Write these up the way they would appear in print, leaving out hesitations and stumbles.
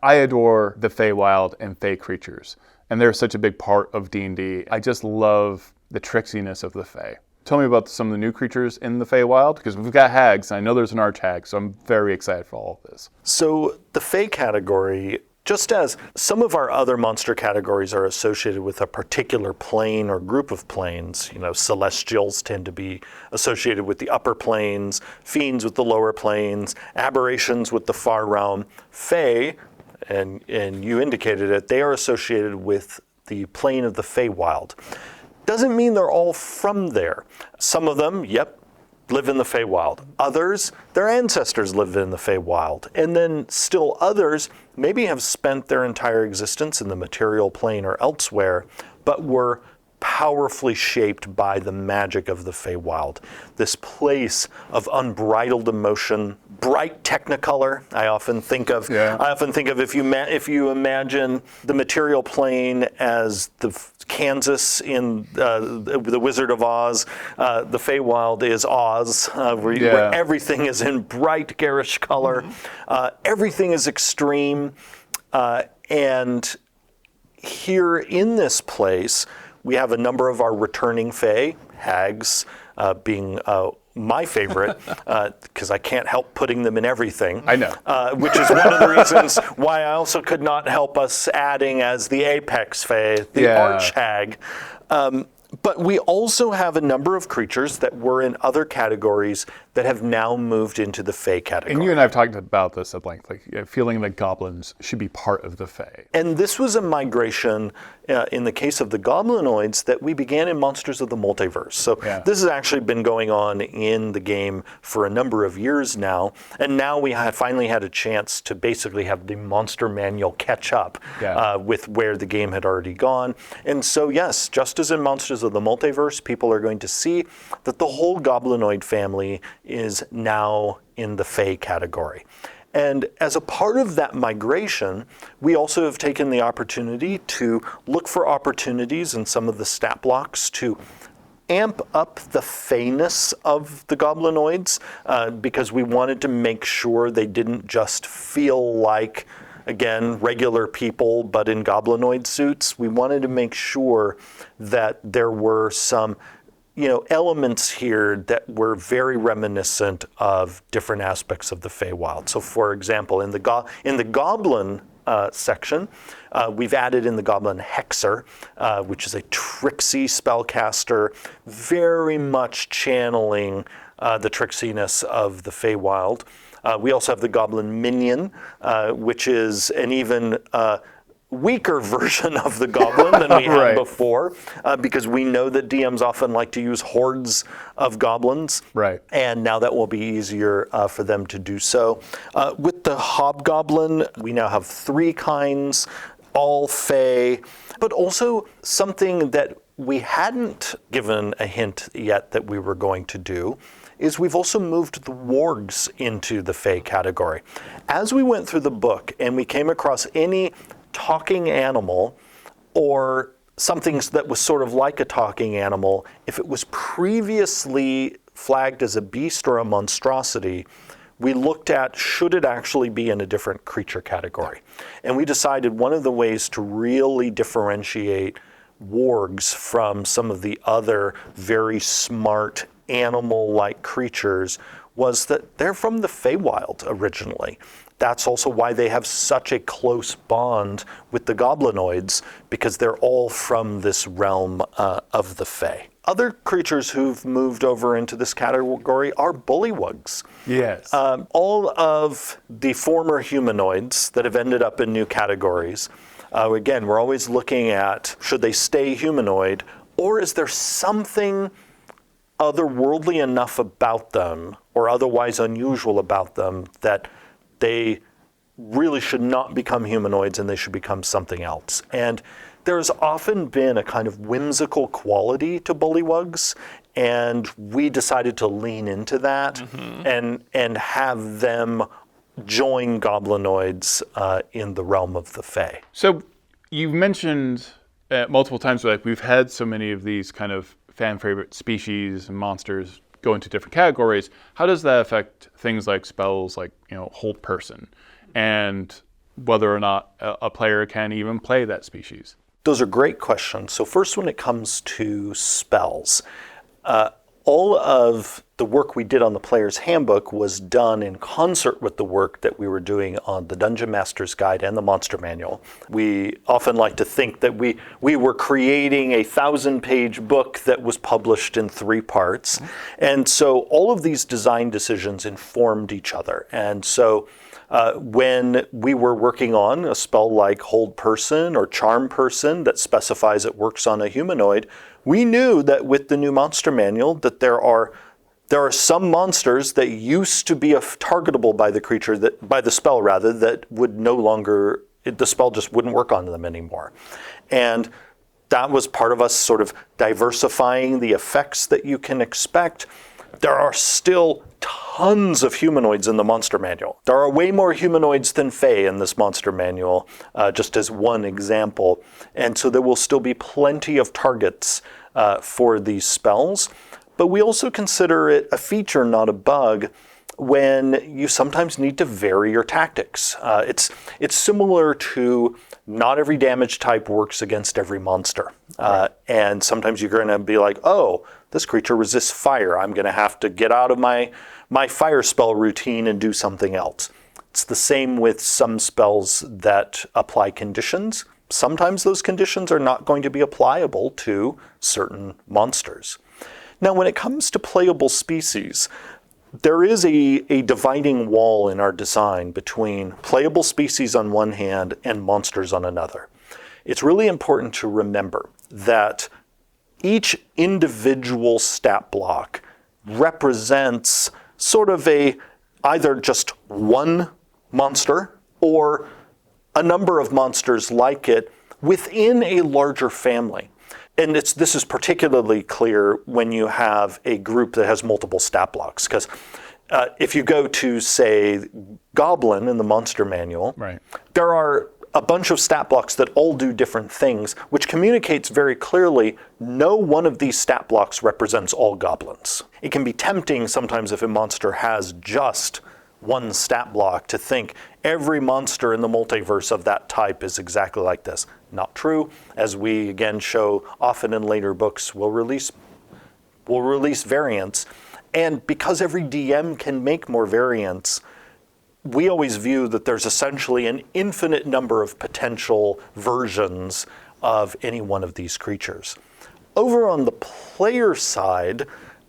I adore the Feywild and Fey creatures, and they're such a big part of D&D. I just love the tricksiness of the Fey. Tell me about some of the new creatures in the Feywild, because we've got hags, and I know there's an archhag, so I'm very excited for all of this. So the Fey category, just as some of our other monster categories are associated with a particular plane or group of planes, celestials tend to be associated with the upper planes, fiends with the lower planes, aberrations with the far realm. Fey, and you indicated it, they are associated with the plane of the Feywild. Doesn't mean they're all from there. Some of them, live in the Feywild. Others, their ancestors lived in the Feywild. And then still others maybe have spent their entire existence in the material plane or elsewhere, but were powerfully shaped by the magic of the Feywild. This place of unbridled emotion, bright technicolor. I often think of if you imagine the material plane as the Kansas in the Wizard of Oz, the Feywild is Oz, where everything is in bright garish color. Everything is extreme, and here in this place, we have a number of our returning Fey, hags being my favorite, because I can't help putting them in everything. I know. Which is one of the reasons why I also could not help us adding as the apex Fey, the archhag. But we also have a number of creatures that were in other categories that have now moved into the Fey category. And you and I have talked about this at length, feeling that goblins should be part of the Fey. And this was a migration, in the case of the goblinoids, that we began in Monsters of the Multiverse. So this has actually been going on in the game for a number of years now. And now we have finally had a chance to basically have the monster manual catch up with where the game had already gone. And so yes, just as in Monsters of the Multiverse, people are going to see that the whole goblinoid family is now in the Fey category. And as a part of that migration, we also have taken the opportunity to look for opportunities in some of the stat blocks to amp up the Feyness of the goblinoids, because we wanted to make sure they didn't just feel like, again, regular people, but in goblinoid suits. We wanted to make sure that there were some elements here that were very reminiscent of different aspects of the Feywild. So for example, in the goblin section, we've added in the goblin hexer, which is a tricksy spellcaster, very much channeling the tricksiness of the Feywild. We also have the goblin minion, which is an even weaker version of the goblin than we had before, because we know that DMs often like to use hordes of goblins, and now that will be easier for them to do so. With the hobgoblin, we now have 3 kinds, all Fey, but also something that we hadn't given a hint yet that we were going to do is we've also moved the wargs into the Fey category. As we went through the book and we came across any talking animal or something that was sort of like a talking animal, if it was previously flagged as a beast or a monstrosity, we looked at, should it actually be in a different creature category? And we decided one of the ways to really differentiate wargs from some of the other very smart animal-like creatures was that they're from the Feywild originally. That's also why they have such a close bond with the goblinoids, because they're all from this realm of the Fey. Other creatures who've moved over into this category are bullywugs. Yes. All of the former humanoids that have ended up in new categories. Again, we're always looking at, should they stay humanoid, or is there something otherworldly enough about them or otherwise unusual about them that they really should not become humanoids and they should become something else. And there's often been a kind of whimsical quality to bullywugs, and we decided to lean into that and have them join goblinoids in the realm of the Fey. So you've mentioned multiple times, like, we've had so many of these kind of fan favorite species and monsters go into different categories. How does that affect things like spells like, hold person? And whether or not a player can even play that species? Those are great questions. So first, when it comes to spells, all of the work we did on the Player's Handbook was done in concert with the work that we were doing on the Dungeon Master's Guide and the Monster Manual. We often like to think that we were creating a 1,000-page book that was published in 3 parts. And so all of these design decisions informed each other. And so when we were working on a spell like Hold Person or Charm Person that specifies it works on a humanoid, we knew that with the new Monster Manual that there are some monsters that used to be targetable by the creature, by the spell rather, that would no longer, the spell just wouldn't work on them anymore. And that was part of us sort of diversifying the effects that you can expect. There are still tons of humanoids in the Monster Manual. There are way more humanoids than Fey in this Monster Manual, just as one example. And so there will still be plenty of targets for these spells. But we also consider it a feature, not a bug, when you sometimes need to vary your tactics. It's similar to not every damage type works against every monster. And sometimes you're going to be like, oh, this creature resists fire. I'm going to have to get out of my fire spell routine and do something else. It's the same with some spells that apply conditions. Sometimes those conditions are not going to be applicable to certain monsters. Now, when it comes to playable species, there is a dividing wall in our design between playable species on one hand and monsters on another. It's really important to remember that each individual stat block represents sort of either just one monster or a number of monsters like it within a larger family. And this is particularly clear when you have a group that has multiple stat blocks, because if you go to, say, Goblin in the Monster Manual, right, there are a bunch of stat blocks that all do different things, which communicates very clearly no one of these stat blocks represents all goblins. It can be tempting sometimes if a monster has just one stat block to think every monster in the multiverse of that type is exactly like this. Not true. As we again show often in later books, we'll release variants. And because every DM can make more variants, we always view that there's essentially an infinite number of potential versions of any one of these creatures. Over on the player side,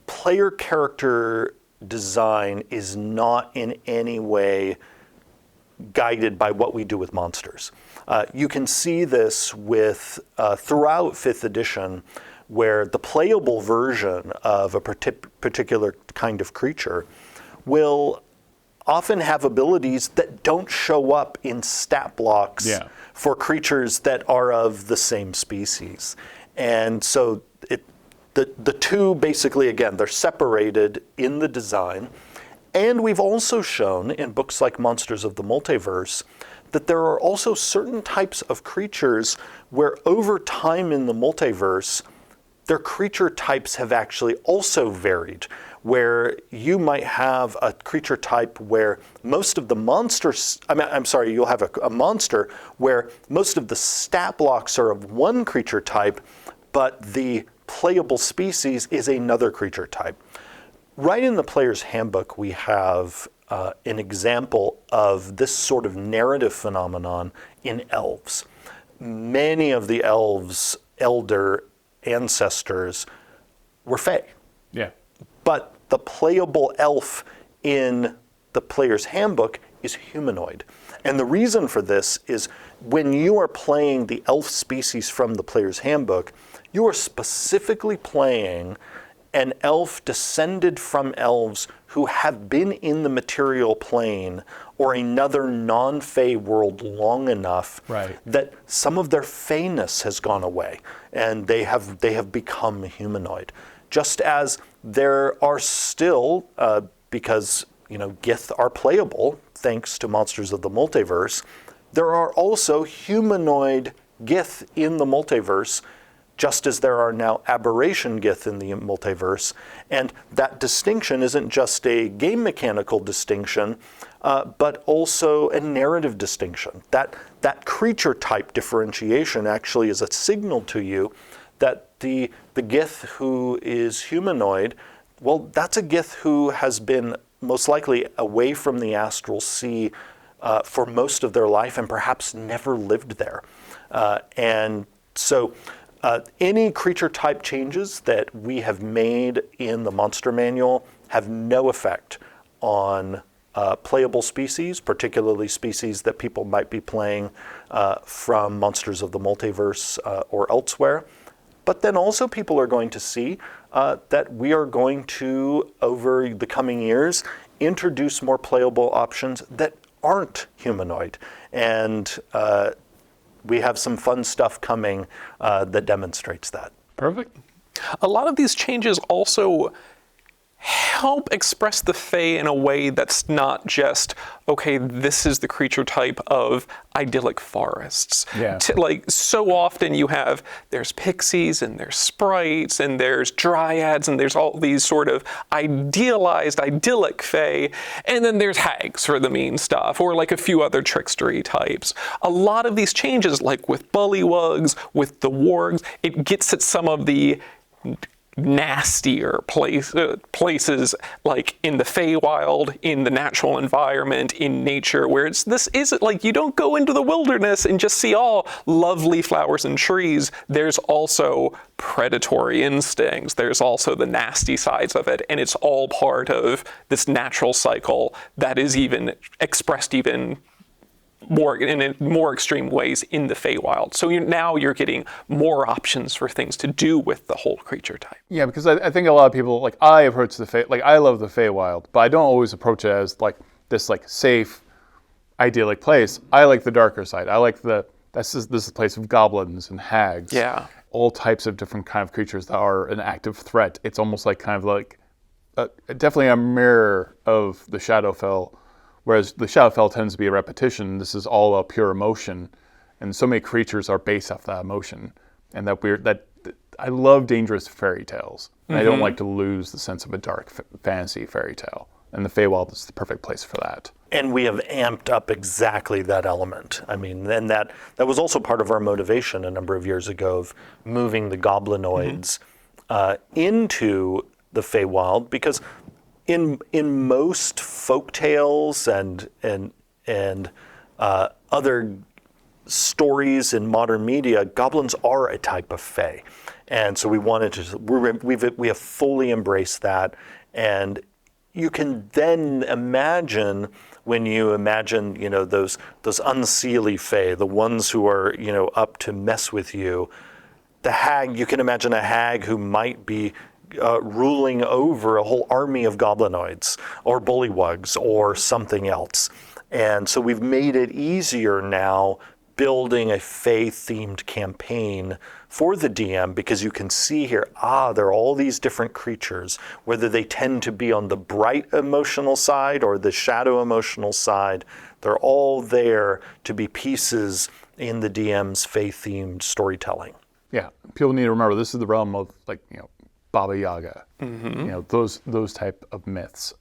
player character design is not in any way guided by what we do with monsters. You can see this with throughout 5th edition, where the playable version of a particular kind of creature will often have abilities that don't show up in stat blocks for creatures that are of the same species. And so the two basically, again, they're separated in the design. And we've also shown in books like Monsters of the Multiverse that there are also certain types of creatures where over time in the multiverse, their creature types have actually also varied, where you might have a creature type where most of the monsters, you'll have a monster where most of the stat blocks are of one creature type, but the playable species is another creature type. Right in the Player's Handbook, we have an example of this sort of narrative phenomenon in elves. Many of the elves' elder ancestors were Fey. Yeah. But the playable elf in the Player's Handbook is humanoid. And the reason for this is when you are playing the elf species from the Player's Handbook, you are specifically playing an elf descended from elves who have been in the material plane or another non-Fey world long enough that some of their Feyness has gone away and they have become humanoid. Just as there are still, because Gith are playable thanks to Monsters of the Multiverse, there are also humanoid Gith in the multiverse just as there are now aberration gith in the multiverse. And that distinction isn't just a game mechanical distinction, but also a narrative distinction. That creature type differentiation actually is a signal to you that the gith who is humanoid, well, that's a gith who has been most likely away from the astral sea for most of their life and perhaps never lived there. And so any creature type changes that we have made in the monster manual have no effect on playable species, particularly species that people might be playing from Monsters of the Multiverse or elsewhere. But then also people are going to see that we are going to, over the coming years, introduce more playable options that aren't humanoid. And we have some fun stuff coming that demonstrates that. Perfect. A lot of these changes also help express the Fae in a way that's not just, okay, this is the creature type of idyllic forests. Yeah. Like, so often you have, there's pixies and there's sprites and there's dryads and there's all these sort of idealized, idyllic Fae, and then there's hags for the mean stuff, or like a few other trickstery types. A lot of these changes, like with bullywugs, with the wargs, it gets at some of the nastier places like in the Feywild, in the natural environment, in nature, where this isn't like you don't go into the wilderness and just see all lovely flowers and trees. There's also predatory instincts. There's also the nasty sides of it, and it's all part of this natural cycle that is even expressed even more in more extreme ways in the Feywild. So now you're getting more options for things to do with the whole creature type. Yeah, because I think a lot of people, like, I approach the Fey, like, I love the Feywild, but I don't always approach it as like this like safe, idyllic place. I like the darker side. I like this is a place of goblins and hags. Yeah. All types of different kind of creatures that are an active threat. It's almost like kind of like definitely a mirror of the Shadowfell. Whereas the Shadowfell tends to be a repetition, this is all a pure emotion, and so many creatures are based off that emotion. And that I love dangerous fairy tales, and I don't like to lose the sense of a dark fantasy fairy tale. And the Feywild is the perfect place for that. And we have amped up exactly that element. I mean, and that was also part of our motivation a number of years ago of moving the goblinoids into the Feywild, because in most folk tales and other stories in modern media, goblins are a type of fae, and so we wanted to. We have fully embraced that, and you can then imagine when you imagine those unseelie fae, the ones who are up to mess with you. The hag, you can imagine a hag who might be ruling over a whole army of goblinoids or bullywugs or something else. And so we've made it easier now building a Fae-themed campaign for the DM, because you can see here, there are all these different creatures, whether they tend to be on the bright emotional side or the shadow emotional side, they're all there to be pieces in the DM's Fae-themed storytelling. Yeah, people need to remember this is the realm of Baba Yaga, those type of myths.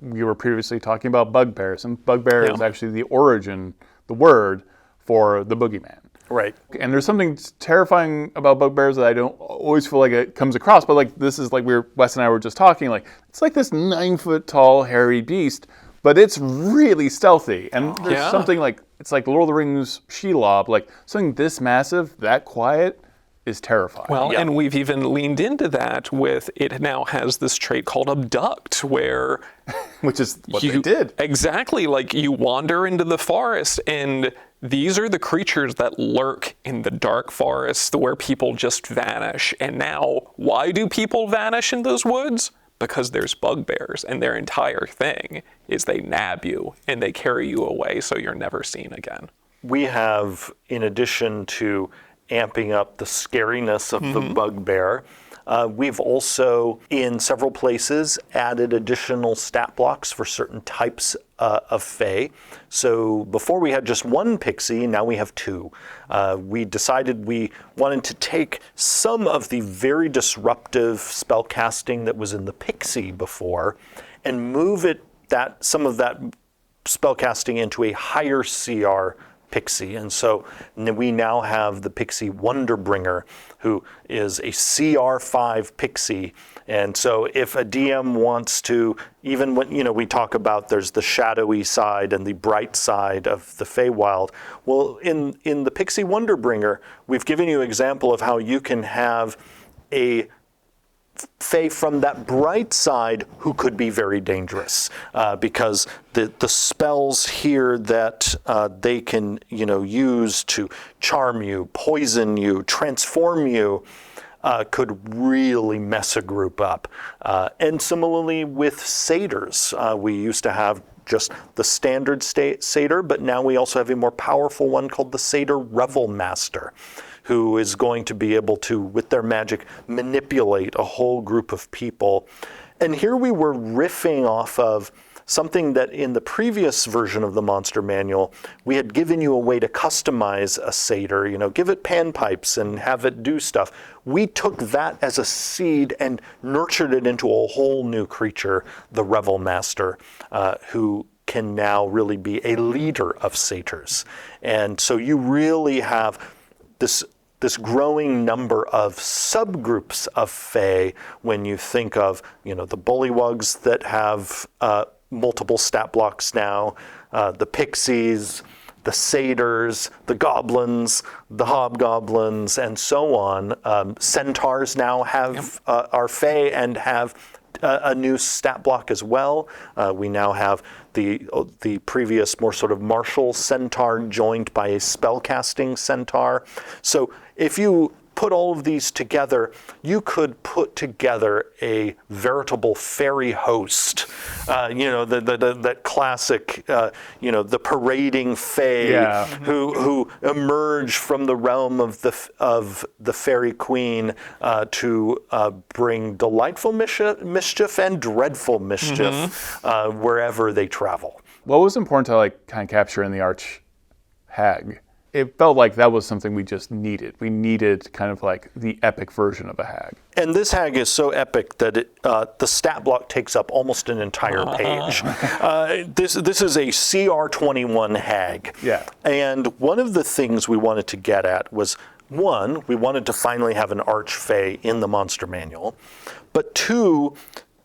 We were previously talking about bugbears, and bugbear is actually the origin, the word for the boogeyman. Right. And there's something terrifying about bugbears that I don't always feel like it comes across, but like this is like Wes and I were just talking, like it's like this 9-foot tall hairy beast, but it's really stealthy. And there's something like, it's like Lord of the Rings Shelob, like something this massive, that quiet, is terrifying. Well, and we've even leaned into that with, it now has this trait called abduct, where which is what they did. Exactly, like you wander into the forest, and these are the creatures that lurk in the dark forests where people just vanish. And now, why do people vanish in those woods? Because there's bugbears, and their entire thing is they nab you and they carry you away so you're never seen again. We have, in addition to amping up the scariness of the bugbear, We've also, in several places, added additional stat blocks for certain types of Fae. So before we had just one pixie, now we have two. We decided we wanted to take some of the very disruptive spellcasting that was in the pixie before and move some of that spellcasting into a higher CR pixie. And so we now have the pixie Wonderbringer, who is a CR5 pixie. And so if a DM wants to, even when we talk about there's the shadowy side and the bright side of the Feywild, well, in the pixie Wonderbringer, we've given you an example of how you can have a Fae from that bright side who could be very dangerous, because the spells here that they can use to charm you, poison you, transform you, could really mess a group up. And similarly with satyrs, we used to have just the standard satyr, but now we also have a more powerful one called the Satyr Revel Master, who is going to be able to, with their magic, manipulate a whole group of people. And here we were riffing off of something that in the previous version of the Monster Manual, we had given you a way to customize a satyr, give it panpipes and have it do stuff. We took that as a seed and nurtured it into a whole new creature, the Revel Master, who can now really be a leader of satyrs. And so you really have this growing number of subgroups of Fae when you think of, the bullywugs that have multiple stat blocks now, the pixies, the satyrs, the goblins, the hobgoblins, and so on. Centaurs now have are Fae and have a new stat block as well. We now have the previous more sort of martial centaur joined by a spellcasting centaur. So if you put all of these together, you could put together a veritable fairy host. That classic, the parading fae who emerge from the realm of the fairy queen to bring delightful mischief and dreadful mischief wherever they travel. What was important to kind of capture in the archhag? It felt like that was something we just needed. We needed kind of like the epic version of a hag. And this hag is so epic that the stat block takes up almost an entire page. This is a CR21 hag. Yeah. And one of the things we wanted to get at was, one, we wanted to finally have an archfey in the Monster Manual. But two,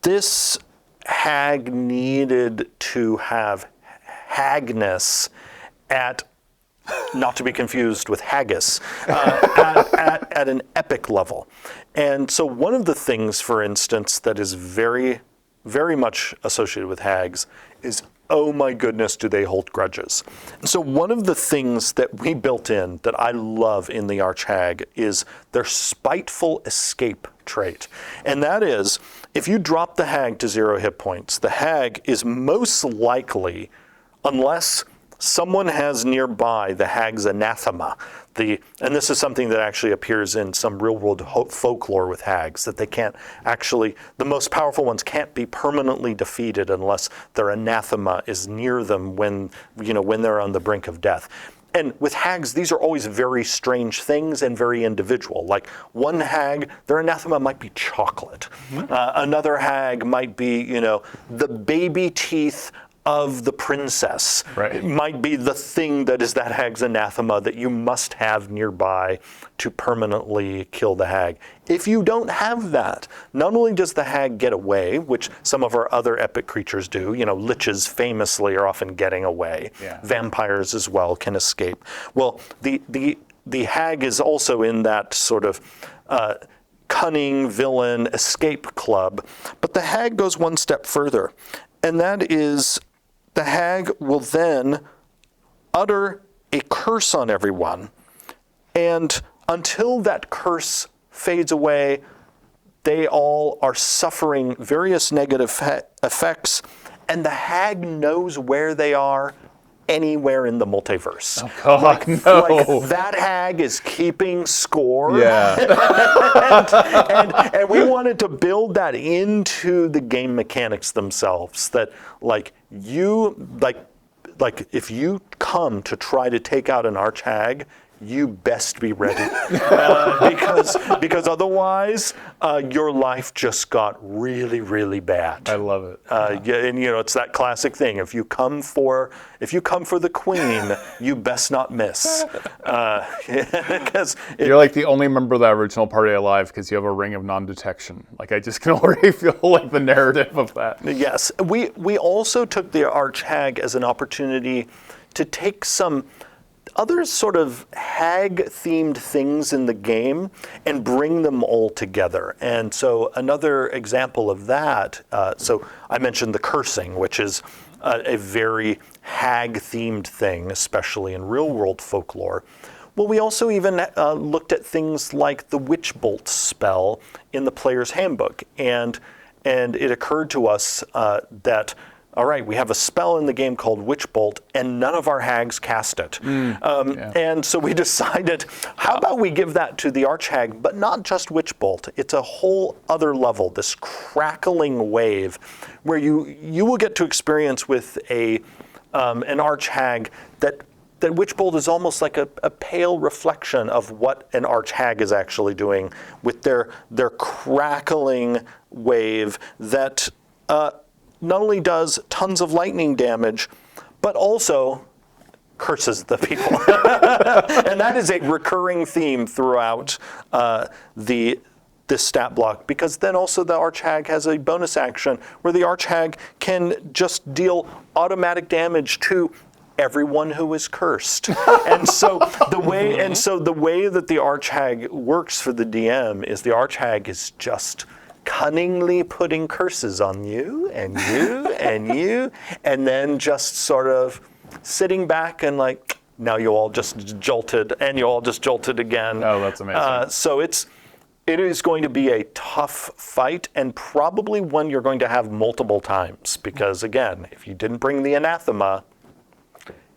this hag needed to have hagness at, not to be confused with haggis, at an epic level. And so one of the things, for instance, that is very, very much associated with hags is, oh my goodness, do they hold grudges. And so one of the things that we built in that I love in the archhag is their spiteful escape trait. And that is, if you drop the hag to 0 hit points, the hag is most likely, unless someone has nearby the hag's anathema, and this is something that actually appears in some real-world folklore with hags, that they can't actually, the most powerful ones can't be permanently defeated unless their anathema is near them when they're on the brink of death. And with hags, these are always very strange things and very individual. Like one hag, their anathema might be chocolate. Another hag might be, the baby teeth of the princess. Right. It might be the thing that is that hag's anathema that you must have nearby to permanently kill the hag. If you don't have that, not only does the hag get away, which some of our other epic creatures do, liches famously are often getting away. Yeah. Vampires as well can escape. Well, the hag is also in that sort of cunning villain escape club, but the hag goes one step further, and that is, the hag will then utter a curse on everyone, and until that curse fades away, they all are suffering various negative effects, and the hag knows where they are anywhere in the multiverse. Oh, God, no. Like, that hag is keeping score. Yeah. and we wanted to build that into the game mechanics themselves. That like if you come to try to take out an archhag, you best be ready, because otherwise your life just got really, really bad. I love it. Yeah, and it's that classic thing. If you come for the queen, you best not miss. Because you're like the only member of that original party alive because you have a ring of non-detection. Like, I just can already feel like the narrative of that. Yes, we also took the archhag as an opportunity to take some other sort of hag-themed things in the game and bring them all together. And so another example of that, so I mentioned the cursing, which is a very hag-themed thing, especially in real-world folklore. Well, we also even looked at things like the witch bolt spell in the player's handbook. And it occurred to us that all right, we have a spell in the game called Witch Bolt, and none of our hags cast it. And so we decided, how about we give that to the archhag, but not just Witch Bolt. It's a whole other level, this crackling wave, where you will get to experience with an archhag that Witch Bolt is almost like a pale reflection of what an archhag is actually doing with their crackling wave that not only does tons of lightning damage, but also curses the people. And that is a recurring theme throughout this stat block, because then also the archhag has a bonus action where the archhag can just deal automatic damage to everyone who is cursed. And so the way that the archhag works for the DM is the archhag is just cunningly putting curses on you and you and you, and then just sort of sitting back and like, now you all just jolted, and you all just jolted again. Oh, that's amazing. So it is going to be a tough fight, and probably one you're going to have multiple times, because again, if you didn't bring the anathema,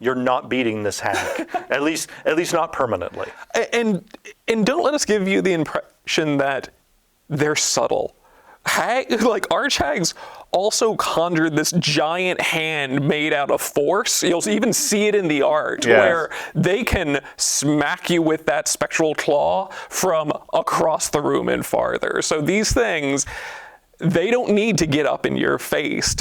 you're not beating this hag, at least not permanently. And don't let us give you the impression that they're subtle. Archhags also conjured this giant hand made out of force. You'll even see it in the art, where they can smack you with that spectral claw from across the room and farther. So these things, they don't need to get up in your face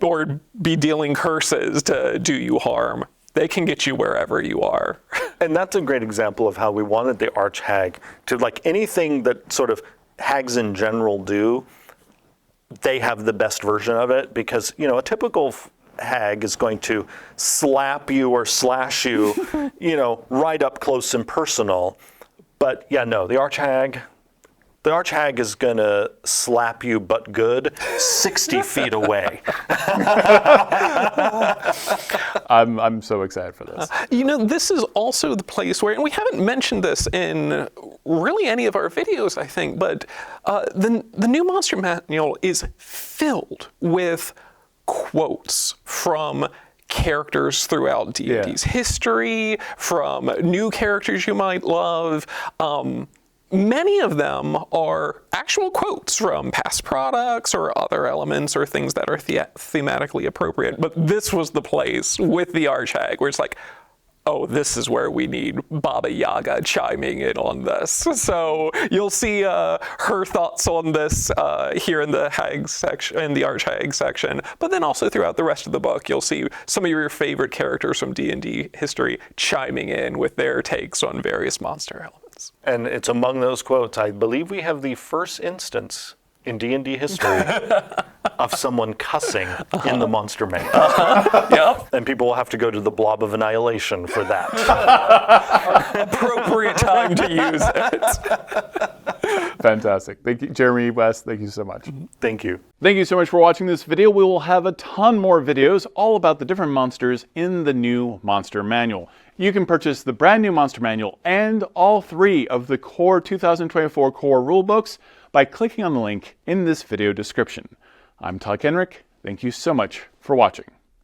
or be dealing curses to do you harm. They can get you wherever you are. And that's a great example of how we wanted the archhag to, like anything that sort of hags in general do, they have the best version of it, because a typical hag is going to slap you or slash you, right up close and personal. But yeah, no, the archhag is gonna slap you, but good, 60 feet away. I'm so excited for this. This is also the place where, and we haven't mentioned this in really any of our videos, I think, but the new Monster Manual is filled with quotes from characters throughout D&D's history, from new characters you might love. Many of them are actual quotes from past products or other elements or things that are thematically appropriate. But this was the place with the archhag where it's like, oh, this is where we need Baba Yaga chiming in on this. So you'll see her thoughts on this here in the hag section, in the archhag section. But then also throughout the rest of the book, you'll see some of your favorite characters from D&D history chiming in with their takes on various monster elements. And it's among those quotes, I believe we have the first instance in D&D history of someone cussing in the Monster Manual. Yep. And people will have to go to the Blob of Annihilation for that. Appropriate time to use it. Fantastic. Thank you, Jeremy, Wes, thank you so much. Thank you. Thank you so much for watching this video. We will have a ton more videos all about the different monsters in the new Monster Manual. You can purchase the brand new Monster Manual and all 3 of the Core 2024 Core Rulebooks by clicking on the link in this video description. I'm Todd Kenrick. Thank you so much for watching.